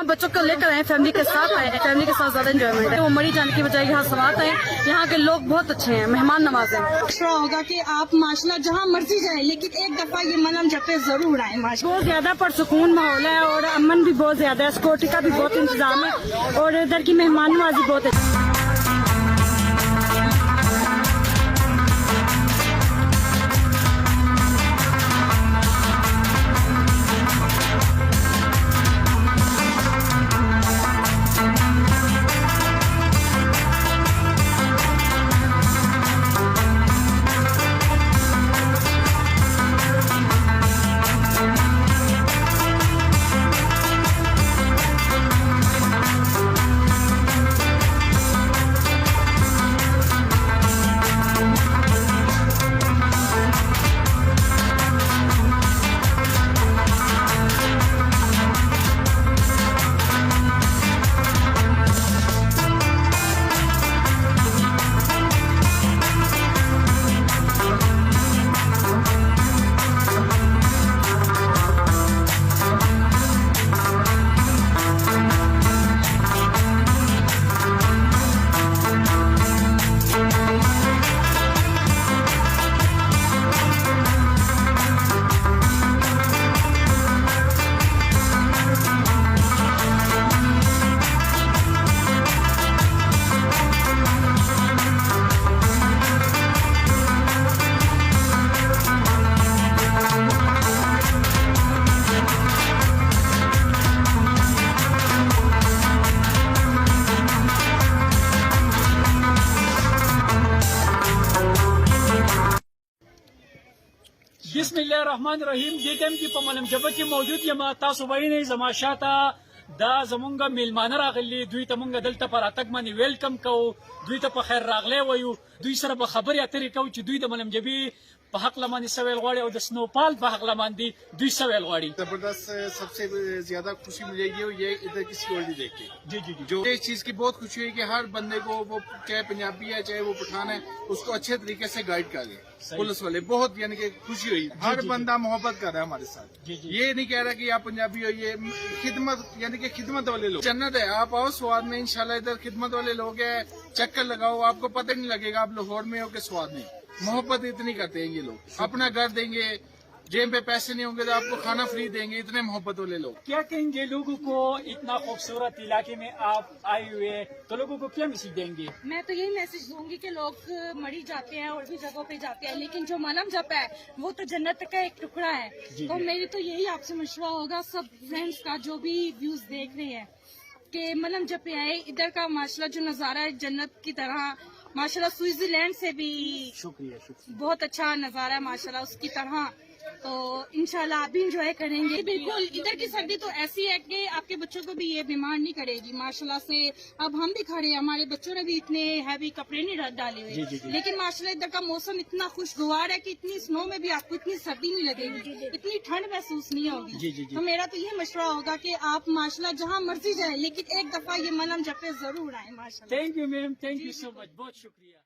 यहाँ बच्चों को लेकर आए, फैमिली के साथ आए, फैमिली के साथ ज्यादा एंजॉयमेंट है। वो मरी जाने की बजाय यहाँ समात आए। यहाँ के लोग बहुत अच्छे हैं, मेहमान नवाज हैं। अच्छा होगा कि आप माशाल्लाह जहाँ मर्जी जाए, लेकिन एक दफा ये मलम जपे जरूर आए। बहुत ज्यादा पुरसुकून माहौल है और अमन भी बहुत ज्यादा है, सिक्योरिटी का भी बहुत इंतजाम है और इधर की मेहमान नवाजी बहुत अच्छी। बिस्मिल्लाहिर्रहमानिर्रहीम। DTM की पमलम जब की मौजूद यमा तासु वही जमाशाता दा जमुंगा मेलमाना रागली दुई तमुंगा दलता पर अतक मानी वेलकम को दुई त खैर रागले वयु दुई सर खबर यात्री को दुई द मलम जबी पहक लमानी सवेल गवाड़ी और स्नोपाल पहक लमान दी दुई सवेल गवाड़ी। जबरदस्त सबसे ज्यादा खुशी मिलेगी ये इधर की सिक्योरिटी देख के। जी जी जी, जो इस चीज की बहुत खुशी है कि हर बंदे को, वो चाहे पंजाबी है चाहे वो पठान है, उसको अच्छे तरीके से गाइड कर ले पुलिस वाले। बहुत यानी कि खुशी हुई, हर बंदा मोहब्बत कर रहा है हमारे साथ। ये नहीं कह रहा कि आप पंजाबी हो, ये खिदमत यानी कि खिदमत वाले लोग। जन्नत है, आप आओ स्वाद में इंशाल्लाह। इधर खिदमत वाले लोग है, चक्कर लगाओ, आपको पता नहीं लगेगा आप लाहौर में हो के स्वाद में। मोहब्बत इतनी करते हैं ये लोग, अपना घर देंगे, जेब पे पैसे नहीं होंगे तो आपको खाना फ्री देंगे, इतने मोहब्बत वाले लोग। क्या कहेंगे लोगों को, इतना खूबसूरत इलाके में आप आए हुए तो लोगों को क्या मैसेज देंगे? मैं तो यही मैसेज दूंगी कि लोग मरी जाते हैं और भी जगहों पे जाते हैं, लेकिन जो मलम जप है वो तो जन्नत का एक टुकड़ा है। तो मेरी तो यही आपसे मशवरा होगा सब फ्रेंड्स का, जो भी व्यूज देख रहे हैं, कि मलम जपे आए। इधर का माशाल्लाह जो नजारा है जन्नत की तरह, माशाल्लाह स्विट्जरलैंड से भी शुक्रिया बहुत अच्छा नजारा है माशाल्लाह उसकी तरह। तो इंशाल्लाह आप भी इंजॉय करेंगे। बिल्कुल, इधर की सर्दी तो ऐसी है कि आपके बच्चों को भी ये बीमार नहीं करेगी माशाल्लाह से। अब हम भी खड़े हैं, हमारे बच्चों ने भी इतने हैवी कपड़े नहीं डाले हुए, लेकिन माशाल्लाह इधर का मौसम इतना खुशगवार है कि इतनी स्नो में भी आपको इतनी सर्दी नहीं लगेगी, इतनी ठंड महसूस नहीं होगी। तो मेरा तो ये मशवरा होगा कि आप माशाल्लाह जहाँ मर्जी जाए, लेकिन एक दफा ये मलम जपे जरूर आए माशाल्लाह। Thank you ma'am, thank you so much, बहुत शुक्रिया।